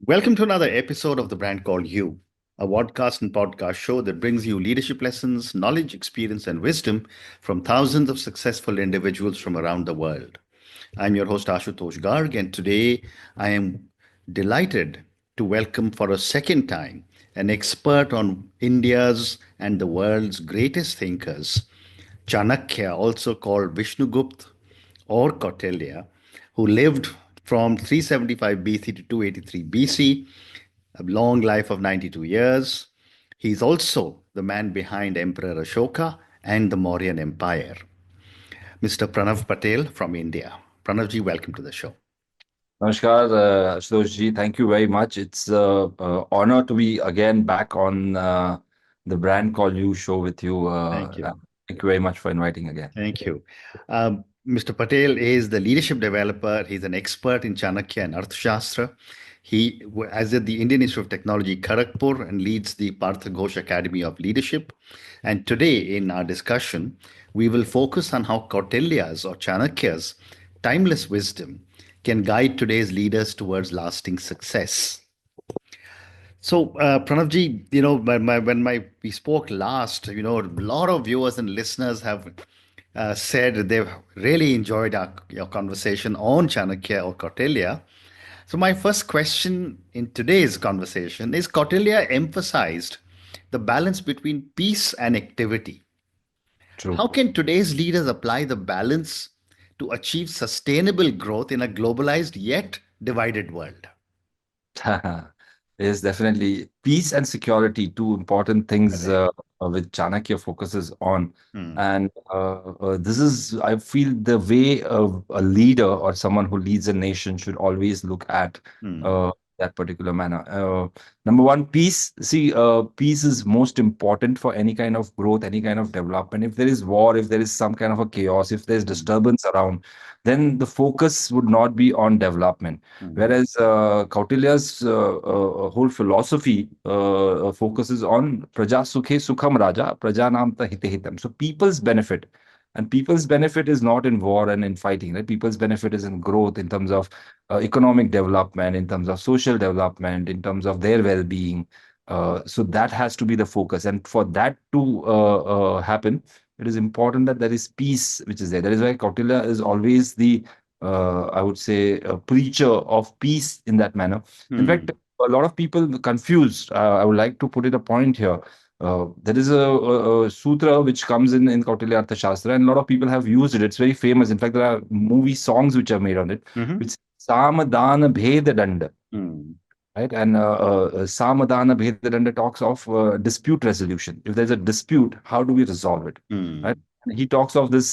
Welcome to another episode of The Brand Called You, a podcast and podcast show that brings you leadership lessons, knowledge, experience, and wisdom from thousands of successful individuals from around the world. I'm your host, Ashutosh Garg, and today I am delighted to welcome for a second time an expert on India's and the world's greatest thinkers, Chanakya, also called Vishnugupta or Kautilya, who lived from 375 BC to 283 BC, a long life of 92 years. He's also the man behind Emperor Ashoka and the Mauryan Empire. Mr. Pranav Patel from India. Pranavji, welcome to the show. Namaskar, Ashutosh ji. Thank you very much. It's an honor to be again back on the Brand Call You show with you. Thank you. Thank you very much for inviting again. Thank you. Mr. Patel is the leadership developer. He's an expert in Chanakya and Arthashastra. He, as at the Indian Institute of Technology, Kharagpur, and leads the Partha Ghosh Academy of Leadership. And today, in our discussion, we will focus on how Kautilya's or Chanakya's timeless wisdom can guide today's leaders towards lasting success. So, Pranavji, when we spoke last, a lot of viewers and listeners have said they've really enjoyed your conversation on Chanakya or Kautilya. So, my first question in today's conversation is Kautilya emphasized the balance between peace and activity. True. How can today's leaders apply the balance to achieve sustainable growth in a globalized yet divided world? Yes, definitely. Peace and security, two important things Correct. which Chanakya focuses on. Hmm. And this is, I feel, the way a leader or someone who leads a nation should always look at Hmm. uh, that particular manner. Number one, peace. See, peace is most important for any kind of growth, any kind of development. If there is war, if there is some kind of a chaos, if there's Hmm. disturbance around, then the focus would not be on development. Hmm. Whereas Kautilya's whole philosophy focuses on praja sukhe sukham raja, praja namta hite hitam. So people's benefit. And people's benefit is not in war and in fighting, right? People's benefit is in growth in terms of economic development, in terms of social development, in terms of their well-being. So that has to be the focus. And for that to happen, it is important that there is peace which is there. That is why Kautilya is always the I would say, a preacher of peace in that manner. In Hmm. fact, a lot of people confused. I would like to put it a point here. There is a sutra which comes in Kautilya Arthashastra, and a lot of people have used it. It's very famous. In fact, there are movie songs which are made on it, Hmm. which Samadana Bheda Danda, Hmm. right? And Samadana Bheda Danda talks of dispute resolution. If there's a dispute, how do we resolve it, right? Hmm. He talks of this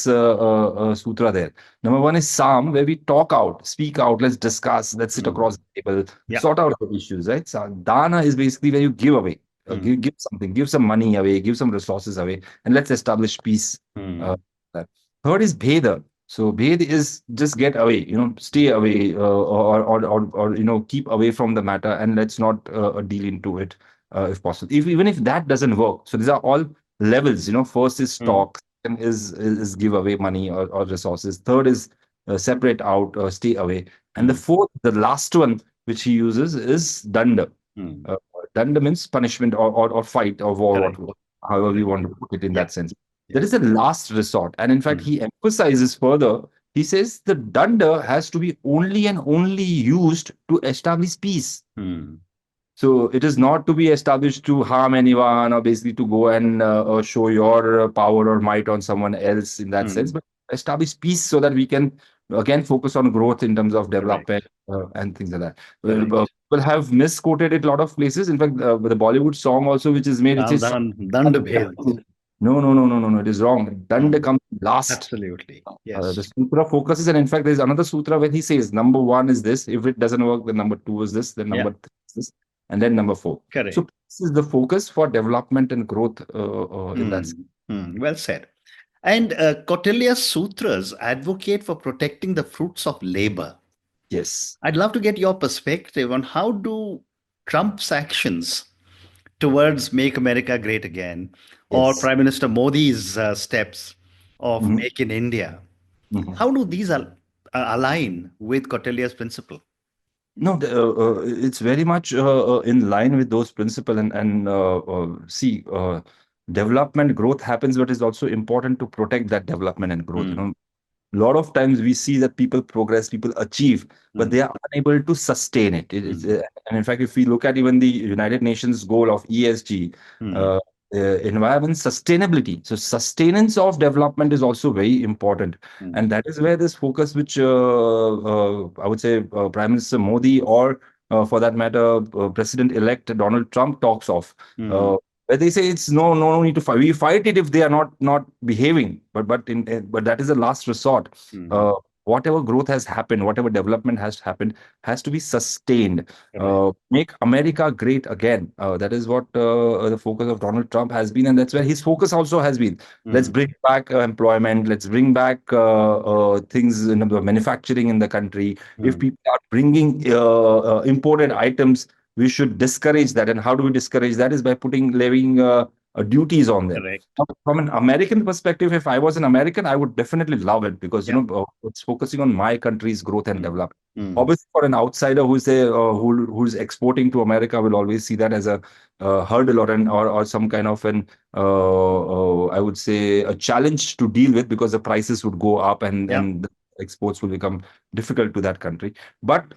sutra there. Number one is Sam, where we talk out, speak out, let's discuss, let's sit Hmm. across the table, Yeah. sort out the issues, right? So Dana is basically where you give away, Hmm. give something, give some money away, give some resources away, and let's establish peace. Uh, Hmm. there. Third is Bheda. So Bhed is just get away, stay away, or keep away from the matter, and let's not deal into it if possible. Even if that doesn't work. So these are all levels. First is Hmm. talk, second is give away money or resources. Third is separate out, stay away, and the Hmm. fourth, the last one which he uses is danda. Hmm. Uh, Danda means punishment or fight or war, Correct. however we Correct. want to put it in Yeah. that sense. That Yeah. is the last resort. And in fact, Hmm. he emphasizes further. He says the danda has to be only and only used to establish peace. Hmm. So it is not to be established to harm anyone or basically to go and show your power or might on someone else in that sense, Hmm. but establish peace so that we can again focus on growth in terms of development Correct. and things like that. Correct. People have misquoted it a lot of places. In fact, the Bollywood song also which is made, it says Samadhan, Dand Bhed. no, no, no, no, no, no. It is wrong. Danda Hmm. comes last. Absolutely. The Yes. sutra focuses, and in fact, there's another sutra where he says number one is this. If it doesn't work, then number two is this. Then Yeah. number three is this, and then number four. So Correct. this is the focus for development and growth in that Hmm. sense. Hmm. Well said. And Kautilya's sutras advocate for protecting the fruits of labor. Yes. I'd love to get your perspective on how do Trump's actions towards Make America Great Again or Yes. Prime Minister Modi's steps of Mhm. Make in India, Mhm. how do these align with Kautilya's principle? No, it's very much in line with those principles. Development growth happens, but it's also important to protect that development and growth. Mm, A lot of times we see that people progress, people achieve, but mm, they are unable to sustain it. mm, And in fact, if we look at even the United Nations goal of ESG, mm, uh, environment sustainability, so sustenance of development is also very important, mm, and that is where this focus, which I would say Prime Minister Modi, or for that matter, President-elect Donald Trump talks of. mm, Uh, where they say it's no need to fight. We fight it if they are not behaving, but that is the last resort. mm. Uh, Whatever growth has happened, whatever development has happened, has to be sustained. Correct. Make America great again. That is what the focus of Donald Trump has been, and that's where his focus also has been. Let's Mm, bring back employment. Let's bring back things in the manufacturing in the country. If mm. people are bringing imported items, we should discourage that. And how do we discourage that? Is by putting levying duties on them. Correct. Now, from an American perspective, if I was an American, I would definitely love it, because Yeah. it's focusing on my country's growth and Mm, development. mm. Obviously, for an outsider who's exporting to America, will always see that as a hurdle, or some kind of an I would say a challenge to deal with, because the prices would go up, Yeah. and the exports will become difficult to that country. But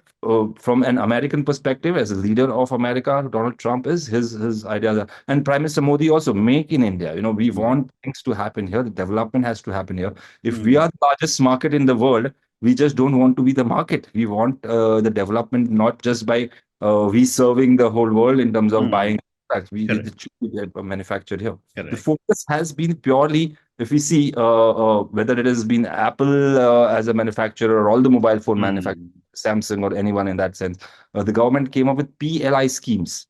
from an American perspective, as a leader of America, Donald Trump is his idea, and Prime Minister Modi also, make in India. We Mm, want things to happen here. The development has to happen here. If we mm, are the largest market in the world, we just don't want to be the market. We want the development, not just by we serving the whole world in terms of mm. buying products. Correct. It should be manufactured here. The Correct. focus has been purely, if we see whether it has been Apple as a manufacturer, or all the mobile phone manufacturers, Mm. Samsung, or anyone in that sense, the government came up with PLI schemes,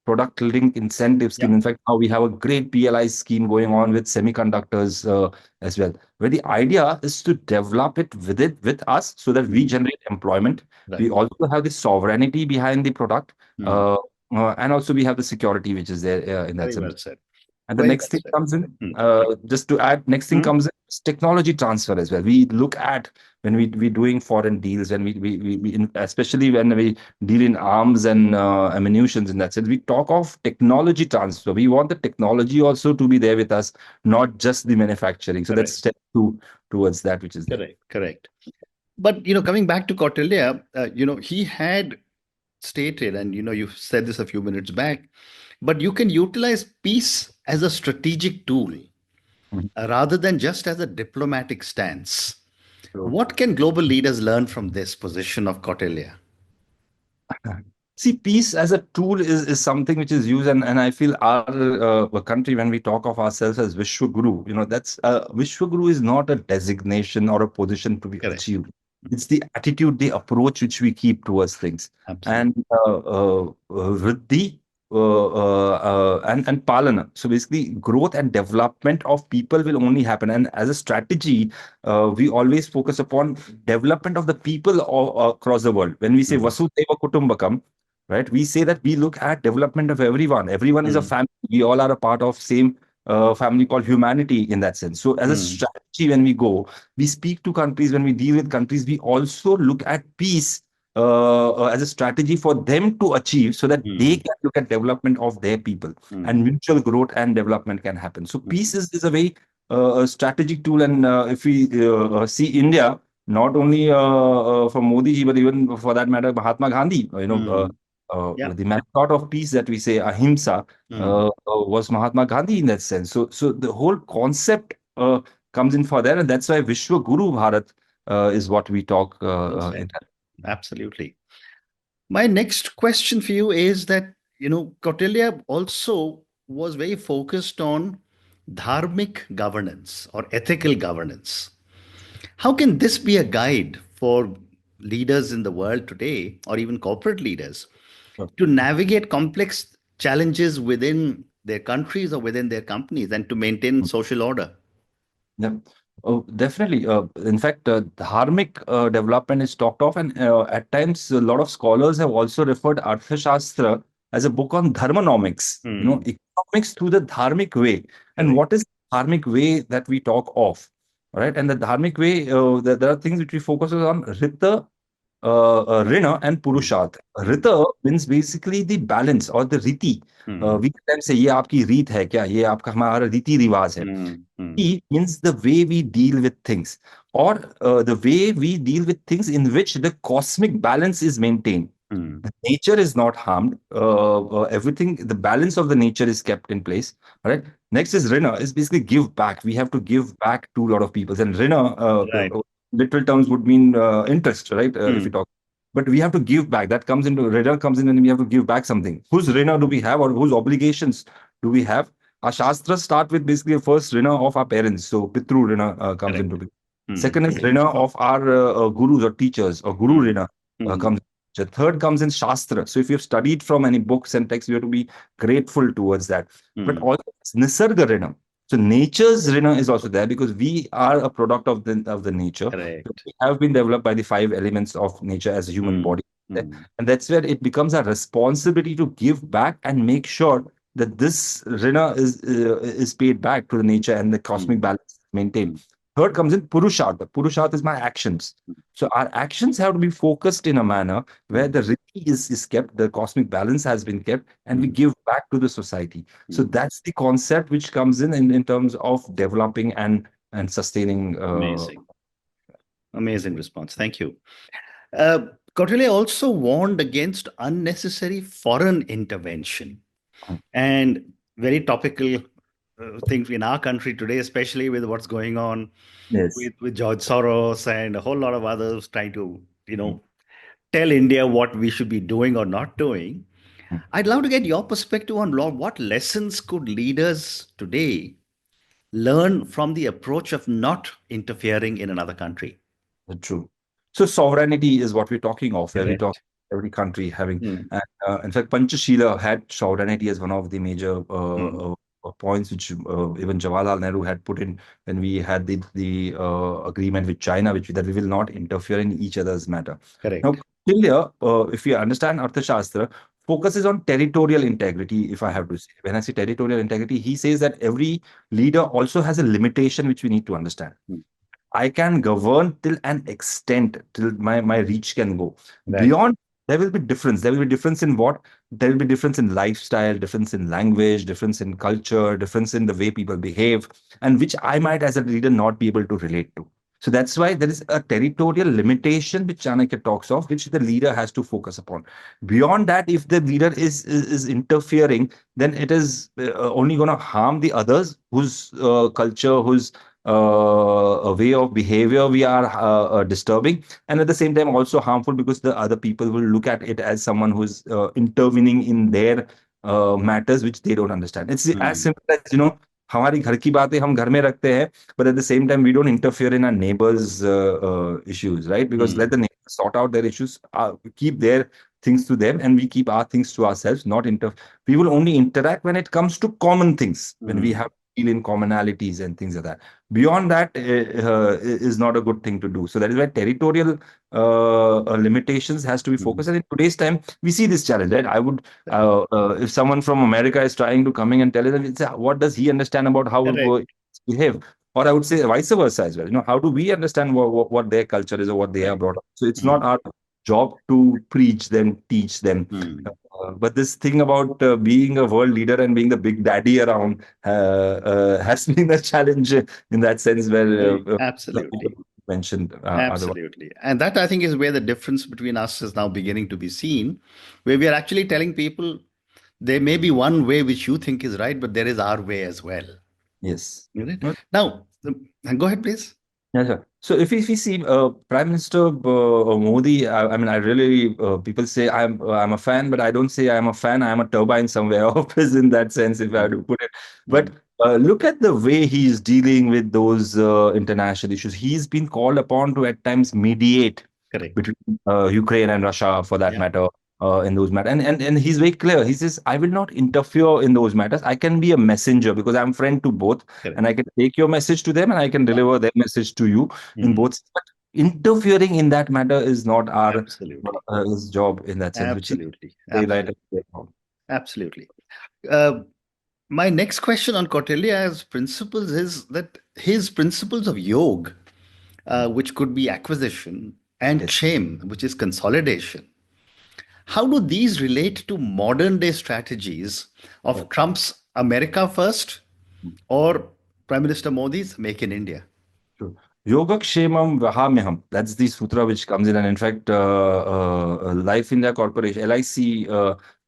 product linked incentive Yeah. scheme. In fact, now we have a great PLI scheme going on with semiconductors as well, where the idea is to develop it with us, so that we Mm. generate employment. We Right. also have the sovereignty behind the product, Mm. uh, and also we have the security which is there in that Very sense. well said. And the Very next well thing said. comes in, Mm. just to add, next thing Mm. comes in is technology transfer as well. We look at, when we doing foreign deals, and especially when we deal in arms and ammunitions in that sense, we talk of technology transfer. We want the technology also to be there with us, not just the manufacturing. So that's Correct. step two towards that which is there. Correct. Correct. But coming back to Kautilya, he had stated, and you said this a few minutes back, but you can utilize peace as a strategic tool Mhm. rather than just as a diplomatic stance. So, What can global leaders learn from this position of Kautilya? see, peace as a tool is something which is used, and I feel our country, when we talk of ourselves as Vishwaguru, that's Vishwaguru is not a designation or a position to be Correct. achieved. It's the attitude, the approach which we keep towards things, Absolutely. and Vriddhi and Palana. So basically, growth and development of people will only happen. And as a strategy, we always focus upon development of the people across the world. When we say Mm. Vasudhaiva Kutumbakam, right? We say that we look at development of everyone. Everyone is a Mm. family. We all are a part of same family called humanity in that sense. So as a Mm. strategy, when we go, we speak to countries, when we deal with countries, we also look at peace as a strategy for them to achieve, so that they Mm. can look at development of their people, and Mm. mutual growth and development can happen. So Mm. peace is a very a strategic tool. And if we see India, not only for Modi ji, but even for that matter, Mahatma Gandhi, Mm. Yeah. the method of peace that we say, ahimsa, Mm. was Mahatma Gandhi in that sense. So the whole concept comes in for that, and that's why Vishwa Guru Bharat is what we talk Well in said. that. Absolutely. My next question for you is that, Kautilya also was very focused on dharmic governance or ethical governance. How can this be a guide for leaders in the world today, or even corporate leaders, to navigate complex challenges within their countries or within their companies and to maintain social order? Yeah. Oh, definitely. In fact, dharmic development is talked of, and at times a lot of scholars have also referred Arthashastra as a book on dharmonomics. Hmm. Economics through the dharmic way. And Correct. what is the dharmic way that we talk of? All right, and the dharmic way, there are things which we focus on: rita, Rina and Hmm. Purusharth. Hmm. Rita means basically the balance or the riti. Hmm. We can say ये आपकी रीत है क्या, ये आपका हमारा रीति रिवाज है. Hmm. Hmm. Riti means the way we deal with things, or the way we deal with things in which the cosmic balance is maintained. Hmm. The nature is not harmed. Everything, the balance of the nature is kept in place. All right. Next is Rina, is basically give back. We have to give back to a lot of people. And Rina, Right. literal terms would mean interest, right? If we Hmm. talk. But we have to give back. That comes into Rina comes in, and we have to give back something. Whose Rina do we have, or whose obligations do we have? Our Shastras start with basically a first Rina of our parents. So Pitru Rina comes into Correct. play. Hmm. Second is Rina of our gurus or teachers, or Guru Hmm. Rina Hmm. comes. The third comes in Shastra. So if you've studied from any books and texts, you have to be grateful towards that. But Hmm. also Nisarga Rina. So nature's Rina is also there because we are a product of the nature. Correct. We have been developed by the five elements of nature as a human Hmm. body. Hmm. And that's where it becomes our responsibility to give back and make sure that this Rina is paid back to the nature and the cosmic Hmm. balance is maintained. Hmm. Third comes in Purushartha. Purushartha is my actions. So our actions have to be focused in a manner where Hmm. the riti is kept, the cosmic balance has been kept, and we Hmm. give back to the society. So Hmm. that's the concept which comes in terms of developing and sustaining. Amazing. Amazing response. Thank you. Uh, Kautilya also warned against unnecessary foreign intervention and very topical things in our country today, especially with what's going on Yes. with George Soros and a whole lot of others trying to, tell India what we should be doing or not doing. I'd love to get your perspective on what lessons could leaders today learn from the approach of not interfering in another country. True. So sovereignty is what we're talking of, where we talk Correct. every country having, Hmm. and in fact, Panchashila had sovereignty as one of the major Hmm. points which even Jawaharlal Nehru had put in when we had the agreement with China, that we will not interfere in each other's matter. Now, Correct. Kautilya, if you understand Arthashastra, focuses on territorial integrity. If I have to say, when I say territorial integrity, he says that every leader also has a limitation which we need to understand. Hmm. I can govern till an extent, till my reach can go. Right. Beyond, there will be difference. There will be difference in what? There will be difference in lifestyle, difference in language, difference in culture, difference in the way people behave, and which I might, as a leader, not be able to relate to. So that's why there is a territorial limitation which Chanakya talks of, which the leader has to focus upon. Beyond that, if the leader is interfering, then it is only going to harm the others whose culture, whose a way of behavior we are disturbing, and at the same time also harmful because the other people will look at it as someone who's intervening in their matters which they don't understand. It's as Hmm. simple as, हमारी घर की बातें हम घर में रखते हैं, but at the same time we don't interfere in our neighbors issues, right? Because let Hmm. the neighbors sort out their issues, keep their things to them, and we keep our things to ourselves. Not inter We will only interact when it comes to common things, when we Hmm. have to deal in commonalities and things like that. Beyond that is not a good thing to do. So that is why territorial limitations has to be Hmm. focused. And in today's time, we see this challenge, right? I would, if someone from America is trying to coming and tell them, it's, what does he understand about how Correct. behave? Or I would say vice versa as well. How do we understand what their culture is or what they are Right. brought up? So it's Hmm. not our job to preach them, teach them. Hmm. But this thing about being a world leader and being the big daddy around has been a challenge in that sense, where some people Absolutely. mentioned otherwise. Absolutely. And that I think is where the difference between us is now beginning to be seen, where we are actually telling people there may be one way which you think is right, but there is our way as well. Yes. Isn't it? No, Now, go ahead, please. yeah, sure. So if we see Prime Minister Modi, I mean, I really people say I'm a fan, but I don't say I'm a fan. I'm a turbine somewhere of his in that sense, if I had Mm, to put it. But mm, look at the way he's dealing with those international issues. He's been called upon to at times mediate correct. between Ukraine and Russia, for that Yeah, matter, in those matters. And he's very clear. He says, I will not interfere in those matters. I can be a messenger because I'm friend to both, and I correct. can take your message to them and I can Yeah. deliver their message to you in Mm, both. But interfering in that matter is not our absolutely. his job in that sense, which is Absolutely. very right. Absolutely. Absolutely. Uh, my next question on Kautilya's principles is that his principles of yoga, which could be acquisition and Yes. shame, which is consolidation. How do these relate to modern day strategies Yeah. of Trump's America First or Prime Minister Modi's Make in India? True. Yogakshemam Vahamyaham. That's the sutra which comes in. And in fact, Life India Corporation, LIC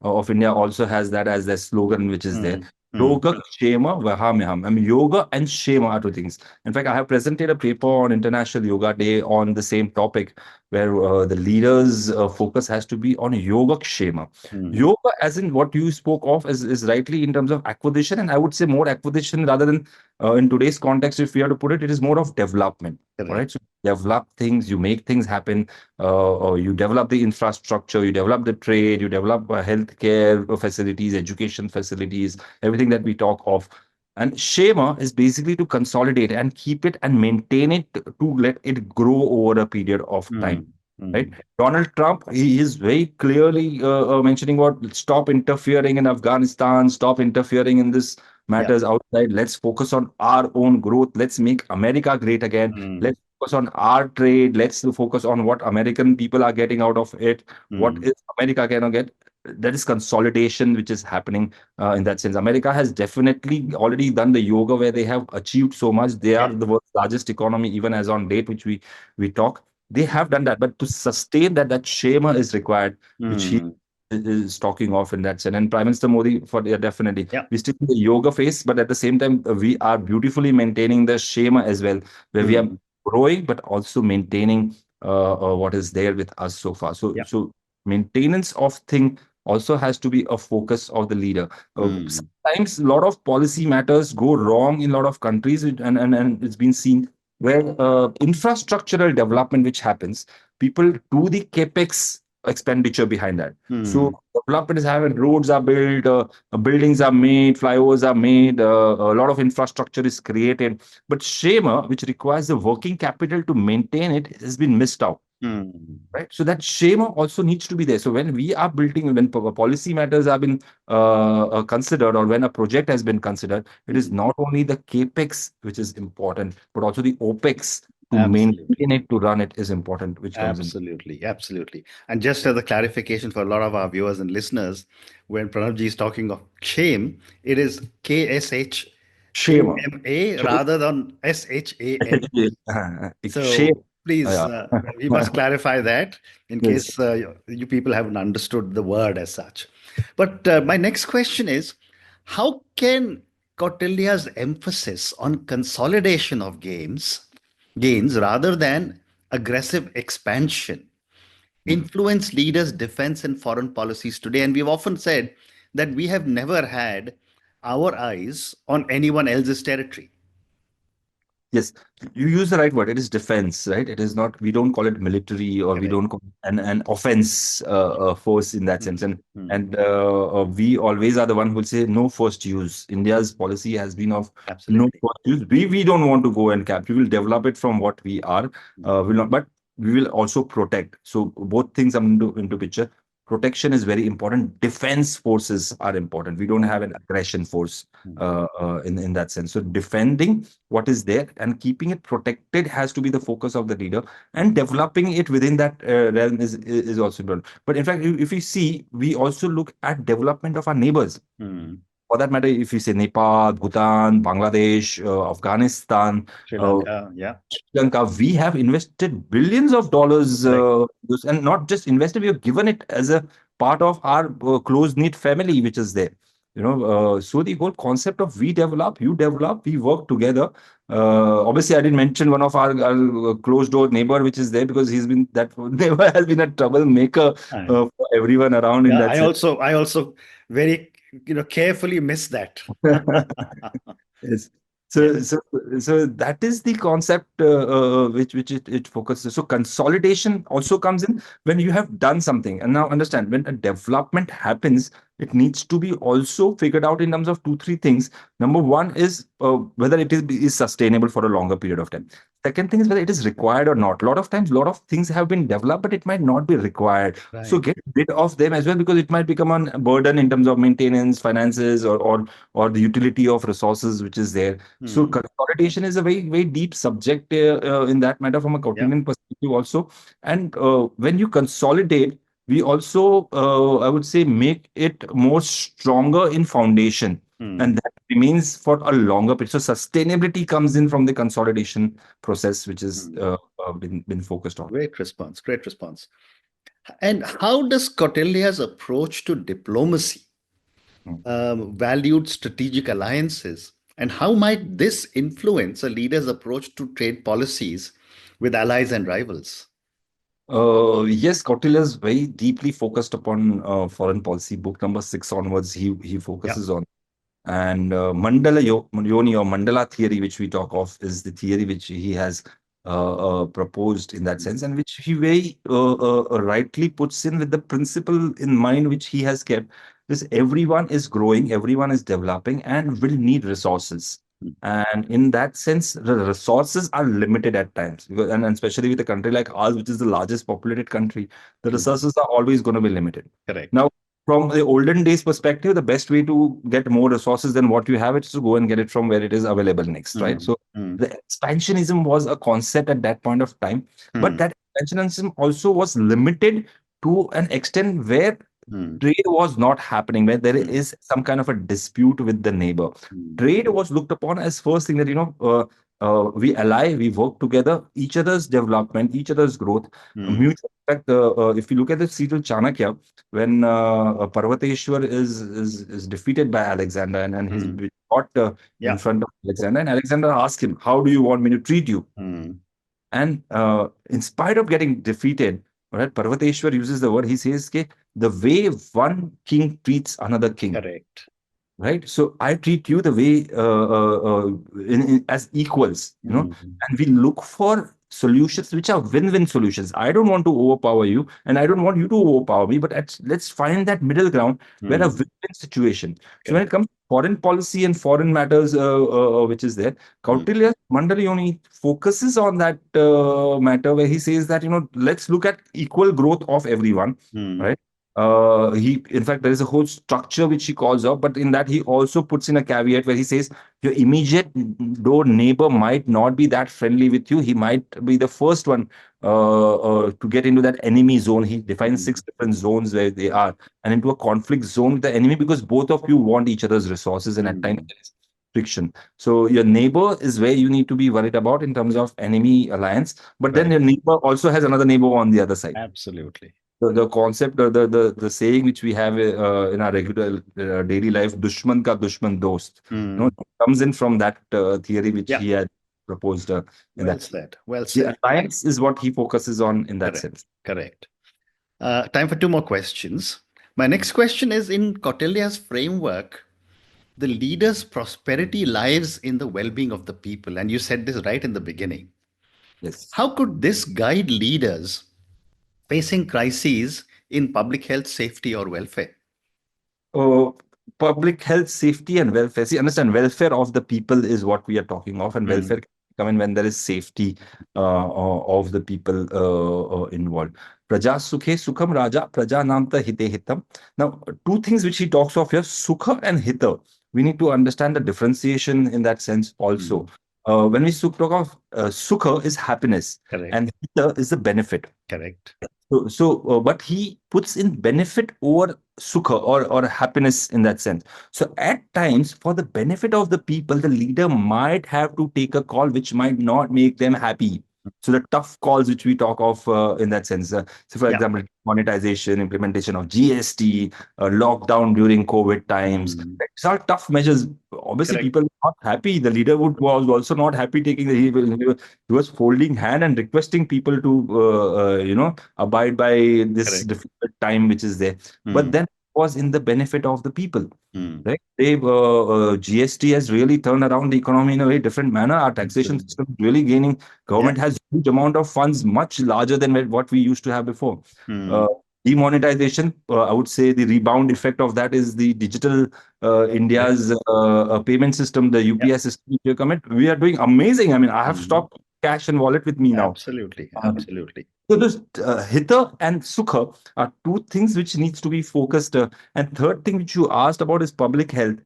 of India also has that as their slogan, which is there. Hmm. Hmm. Yogakshema Vahamyaham. I mean, yoga and shema are two things. In fact, I have presented a paper on International Yoga Day on the same topic, where the leaders' focus has to be on Yogakshema. Hmm. Yoga, as in what you spoke of, is rightly in terms of acquisition, and I would say more acquisition rather than in today's context, if we have to put it, it is more of development. All Correct. right. So you develop things, you make things happen, or you develop the infrastructure, you develop the trade, you develop healthcare facilities, education facilities, everything that we talk of. And Shema is basically to consolidate and keep it and maintain it to let it grow over a period of time. Hmm. Right. Hmm. Donald Trump, he is very clearly mentioning what stop interfering in Afghanistan, stop interfering in this Yeah. matters outside. Let's focus on our own growth. Let's make America great again. Hmm. Let's focus on our trade. Let's focus on what American people are getting out of it. What Hmm. is America going to get? That is consolidation, which is happening in that sense. America has definitely already done the yoga where they have achieved so much. They are Yeah. the world's largest economy, even as on date, which we talk. They have done that, but to sustain that, that Shema is required, which he Hmm. is talking of in that sense. And Prime Minister Modi, for yeah, definitely, Yeah. we still in the yoga phase, but at the same time, we are beautifully maintaining the Shema as well, where we are Hmm. growing, but also maintaining what is there with us so far. Yeah. So maintenance of thing also has to be a focus of the leader. Hmm. Sometimes a lot of policy matters go wrong in a lot of countries, and it's been seen where infrastructural development which happens, people do the capex expenditure behind that. So Hmm. development is having roads are built, buildings are made, flyovers are made, a lot of infrastructure is created. But Shema, which requires the working capital to maintain it, has been missed out. Hmm. Right. So that shame also needs to be there. So when we are building, when policy matters have been considered, or when a project has been considered, it is Hmm. not only the capex which is important, but also the opex to Absolutely. maintain it, to run it is important, which comes in. Absolutely, absolutely. And just as a clarification for a lot of our viewers and listeners, when Pranavji is talking of shame, it is Shame. KSHAMA rather than SHAM. Shame. So please, Yeah. we must clarify that in Yes. case you people haven't understood the word as such. But my next question is, how can Kautilya's emphasis on consolidation of gains rather than aggressive expansion influence leaders' defense and foreign policies today? And we've often said that we have never had our eyes on anyone else's territory. Yes, you use the right word. It is defense, right? It is not, we don't call it military, or we Correct. don't call it an offense force in that sense. Hmm. Hmm. And we always are the one who will say no first use. India's policy has been of no Absolutely. first use. We don't want to go and capture. We will develop it from what we are. Hmm. Will not, but we will also protect. So both things come into picture. Protection is very important. Defense forces are important. We don't have an aggression force Hmm. in that sense. So defending what is there and keeping it protected has to be the focus of the leader, and developing it within that realm is also important. But in fact, if you see, we also look at development of our neighbors. Hmm. For that matter, if you say Nepal, Bhutan, Bangladesh, Afghanistan, Sri uh, Lanka, yeah. Sri Lanka, we have invested billions of dollars, Correct. and not just invested, we have given it as a part of our close knit family, which is there. So the whole concept of we develop, you develop, we work together. Obviously, I didn't mention one of our closed door neighbor, which is there, because he's been that neighbor has been a troublemaker I, for everyone around in yeah, that sense. I also very, carefully miss that. Yes. Yeah. So that is the concept which it focuses. So consolidation also comes in when you have done something. And now understand, when a development happens, it needs to be also figured out in terms of two, three things. Number one is whether is sustainable for a longer period of time. Second thing is whether it is required or not. A lot of times, a lot of things have been developed, but it might not be required. So Right. get rid of them as well, because it might become a burden in terms of maintenance, finances, or the utility of resources which is there. So Hmm. consolidation is a very very deep subject in that matter from a Yeah. Kautilian perspective also. And when you consolidate, we also I would say make it more stronger in foundation, Hmm. and that remains for a longer period. So sustainability comes in from the consolidation process, which is Hmm. been focused on. Great response. Great response. And how does Kautilya's approach to diplomacy Mm. valued strategic alliances? And how might this influence a leader's approach to trade policies with allies and rivals? Yes, Kautilya is very deeply focused upon foreign policy. Book number 6 onwards, he Yeah. focuses on. And Yoni or Mandala theory, which we talk of, is the theory which he has proposed in that Hmm. sense, and which he very rightly puts in with the principle in mind, which he has kept. Is everyone is growing, everyone is developing, and will need resources. And in that sense, the resources are limited at times, and especially with a country like ours, which is the largest populated country, the Hmm. resources are always going to be limited. Correct. Now, from the olden days perspective, the best way to get more resources than what you have is to go and get it from where it is available next, right? Hmm. So Hmm. the expansionism was a concept at that point of time, but Hmm. that expansionism also was limited to an extent where Hmm. trade was not happening, where there Hmm. is some kind of a dispute with the neighbor. Hmm. Trade was looked upon as first thing that, we ally, we work together, each other's development, each other's growth, Hmm. mutual. In fact, if you look at the seat of Chanakya, when Parvateshwar is defeated by Alexander, and he's Hmm. been brought in Yeah. front of Alexander, and Alexander asks him, "How do you want me to treat you?" Hmm. And in spite of getting defeated, right, Parvateshwar uses the word. He says, "Ke, the way one king treats another king." Correct. Right, so I treat you the way as equals, Hmm. and we look for solutions which are win-win solutions. I don't want to overpower you, and I don't want you to overpower me, but let's find that middle ground where a Hmm. win-win situation. So when it Correct. comes to foreign policy and foreign matters, which is there, Hmm. Kautilya Mandalayoni focuses on that matter, where he says that, let's look at equal growth of everyone, Hmm. right? In fact, there is a whole structure which he calls out, but in that he also puts in a caveat where he says your immediate door neighbor might not be that friendly with you. He might be the first one to get into that enemy zone. He defines Hmm. 6 different zones where they are, and into a conflict zone with the enemy, because both of you want each other's resources, and at times Hmm. there is friction. So your neighbor is where you need to be worried about in terms of enemy alliance, but then Right. your neighbor also has another neighbor on the other side. Absolutely. The concept, the saying which we have in our regular daily life, dushman ka dushman dost, Hmm. comes in from that theory which Yeah. he had proposed in Well that. said. Well The said. alliance is what he focuses on in that Correct. sense. Correct. Time for two more questions. My next question is in Kautilya's framework, the leader's prosperity lies in the well being of the people. And you said this right in the beginning. Yes. How could this guide leaders facing crises in public health, safety, or welfare? uh, Public health, safety, and welfare. See, understand, welfare of the people is what we are talking of, and welfare Hmm. can come in when there is safety of the people involved. Praja sukhe sukham raja, praja namta hite hitam. Now, two things which he talks of here, sukha and hita. We need to understand the differentiation in that sense Hmm. also. When we talk of sukha is happiness, Correct. and hita is the benefit. Correct. But he puts in benefit over sukha, or happiness in that sense. So at times, for the benefit of the people, the leader might have to take a call which might not make them happy. So the tough calls which we talk of in that sense. So for Yeah. example, monetization, implementation of GST, lockdown during COVID times. Hmm. These are tough measures. Obviously, Correct. people are not happy. The leader was also not happy taking he was folding hand and requesting people to abide by this Correct. difficult time which is there. But Hmm. then it was in the benefit of the people. Hmm. Right? GST has really turned around the economy in a very different manner. Our taxation Absolutely. system is really gaining. Yeah. Government has huge amount of funds, much larger than what we used to have before. Uh, Hmm. Demonetization, I would say the rebound effect of that is the digital Correct. India's payment system, the Yeah. UPI system. You comment, we are doing amazing. I mean, I have Mhm. stopped cash and wallet with me now. Absolutely. Uh, Absolutely. so this hita and sukha are two things which needs to be focused. And third thing which you asked about is public health.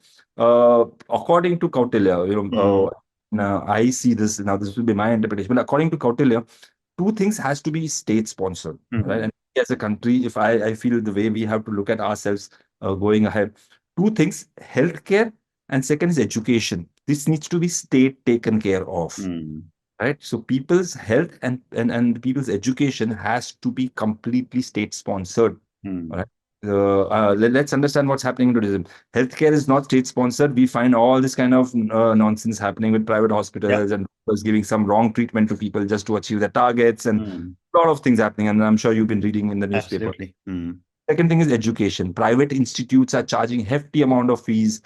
According to Kautilya, Mm. now I see this now. This will be my interpretation. But according to Kautilya, two things has to be state sponsored, right? Mhm. And as a country, if I feel the way we have to look at ourselves going ahead, two things: healthcare, and second is education. This needs to be state taken care of, Mm. right? So people's health and people's education has to be completely state sponsored, Mm. right? Let's understand what's happening in tourism. Healthcare is not state sponsored. We find all this kind of nonsense happening with private Yeah. hospitals and doctors giving some wrong treatment to people just to achieve their targets, and Mm. a lot of things happening. And I'm sure you've been reading in the newspaper. Absolutely. Mm. Second thing is education. Private institutes are charging hefty amount of fees.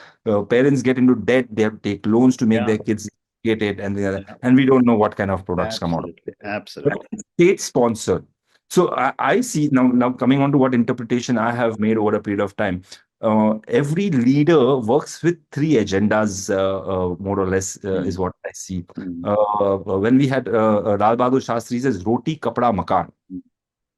Parents get into debt. They have to take loans to make Yeah. their kids educated, Yeah. and we don't know what kind of products come out of Absolutely. it. But Absolutely. it's state sponsored. So I see now coming on to what interpretation I have made over a period of time. Every leader works with three agendas, more or less, is Mm. what I see. Mm. When we had Lal Bahadur Shastri says, "Roti, kapda, makan." Mm.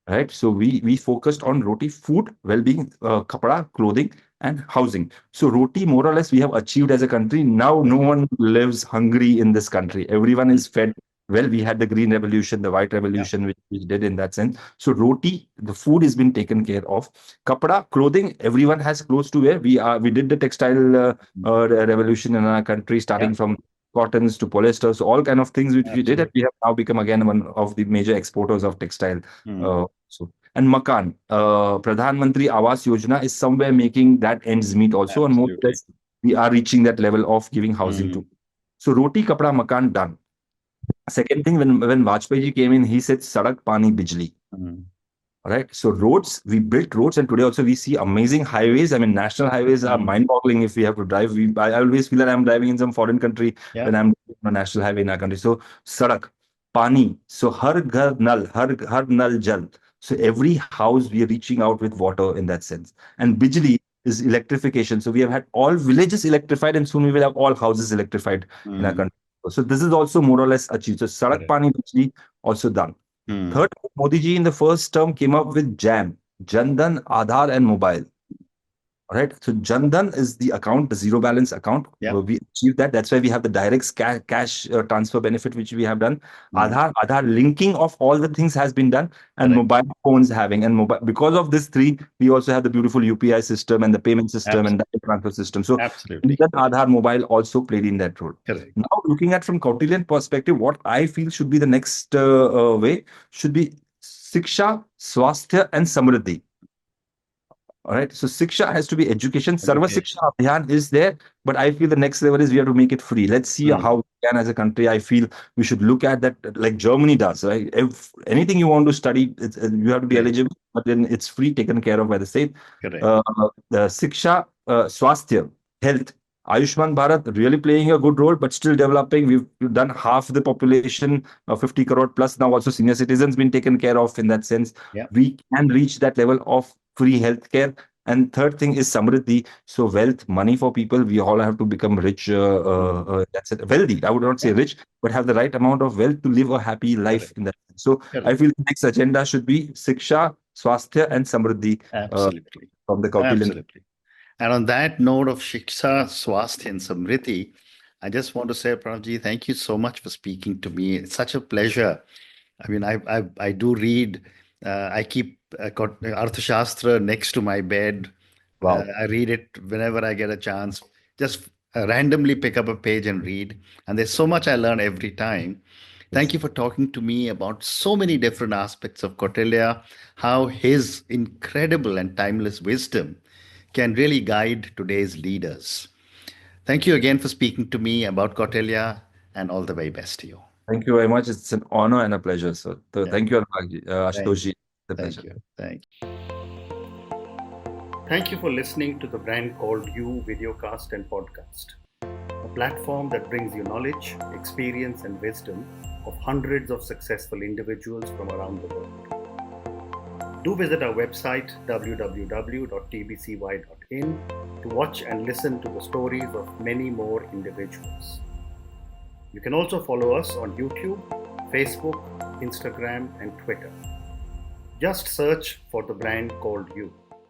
Right, so we focused on roti, food, well-being, kapda, clothing, and housing. So roti, more or less, we have achieved as a country. Now no Correct. one lives hungry in this country. Everyone Mm. is fed well. We had the green revolution, the white Yeah. revolution, which did in that sense. So roti, the food has been taken care of. Kapda, clothing, everyone has clothes to wear. We did the textile Mm. revolution in our country, Yeah. starting from cottons to polyester, so all kind of things which we did, and Absolutely. we have now become again one of the major exporters of textile. Mm. And Makan, Pradhan Mantri Awas Yojana is somewhere making that ends meet also, and more or Absolutely. less we are reaching that level of giving housing to. Mm. So roti, kapda, makan done. Second thing, when Vajpayee ji came in, he said sadak, pani, bijli. Mm. Right. So roads, we built roads, and today also we see amazing highways. I mean, national highways are Mm. mind-boggling if we have to drive. I always feel that I'm driving in some foreign country Yeah. when I'm on a national highway in our country. So sadak, pani. So har nal jal. So every house we are reaching out with water in that sense. And bijli is electrification. So we have had all villages electrified, and soon we will have all houses electrified in our Mm. country. So this is also more or less achieved. So sadak, Correct. pani, bijli also done. Mm. Third, Modi ji in the first term came up with JAM, Jandan, Aadhaar, and Mobile. All right. So Jandan is the account, the zero balance account. Yeah. We achieved that. That's why we have the direct cash transfer benefit, which we have done. Mm. Aadhaar linking of all the things has been done, and Correct. mobile phones having, and mobile, because of this three, we also have the beautiful UPI system and the payment system and the Absolutely. transfer system. So Absolutely. Jandan, Aadhaar, mobile also played in that role. Correct. Now, looking at from Kautilyan perspective, what I feel should be the next way should be Siksha, Swasthya, and Samriddhi. All right. So Siksha has to be education. Sarva Siksha Education. Abhiyan is there, but I feel the next level is we have to make it free. Let's see Mm. how we can as a country. I feel we should look at that like Germany does, right? If anything you want to study, you have to be Right. eligible, but then it's free, taken care of by the state. Correct. Uh, the Siksha, Swasthya, health. Ayushman Bharat really playing a good role, but still developing. We've done half the population, 50 crore plus. Now also senior citizens been taken care of in that sense. Yeah. We can reach that level of free healthcare. And third thing is Samriddhi. So wealth, money for people. We all have to become rich. Mm. That's it. Wealthy. I would not say Yeah. rich, but have the right amount of wealth to live a happy life Correct. in that sense. So I Correct. feel the next agenda should be Siksha, Swasthya, and Samriddhi Absolutely. from the Kautilyan. Absolutely. And on that note of Shiksha, Swasthya, and Samriti, I just want to say, Pranavji, thank you so much for speaking to me. It's such a pleasure. I mean, I do read. I keep Arthashastra next to my bed. Wow. I read it whenever I get a chance. Just randomly pick up a page and read. And there's so much I learn every time. Thank Yes. you for talking to me about so many different aspects of Kautilya, how his incredible and timeless wisdom can really guide today's leaders. Thank you again for speaking to me about Kautilya, and all the very best to you. Thank you very much. It's an honor and a pleasure, sir. So Yeah. thank you, Anurag Thank Ashutosh ji. It's a thank pleasure. you. Thank you. Thank you for listening to the brand called You Videocast and Podcast, a platform that brings you knowledge, experience, and wisdom of hundreds of successful individuals from around the world. Do visit our website www.tbcy.in to watch and listen to the stories of many more individuals. You can also follow us on YouTube, Facebook, Instagram, and Twitter. Just search for the brand called You.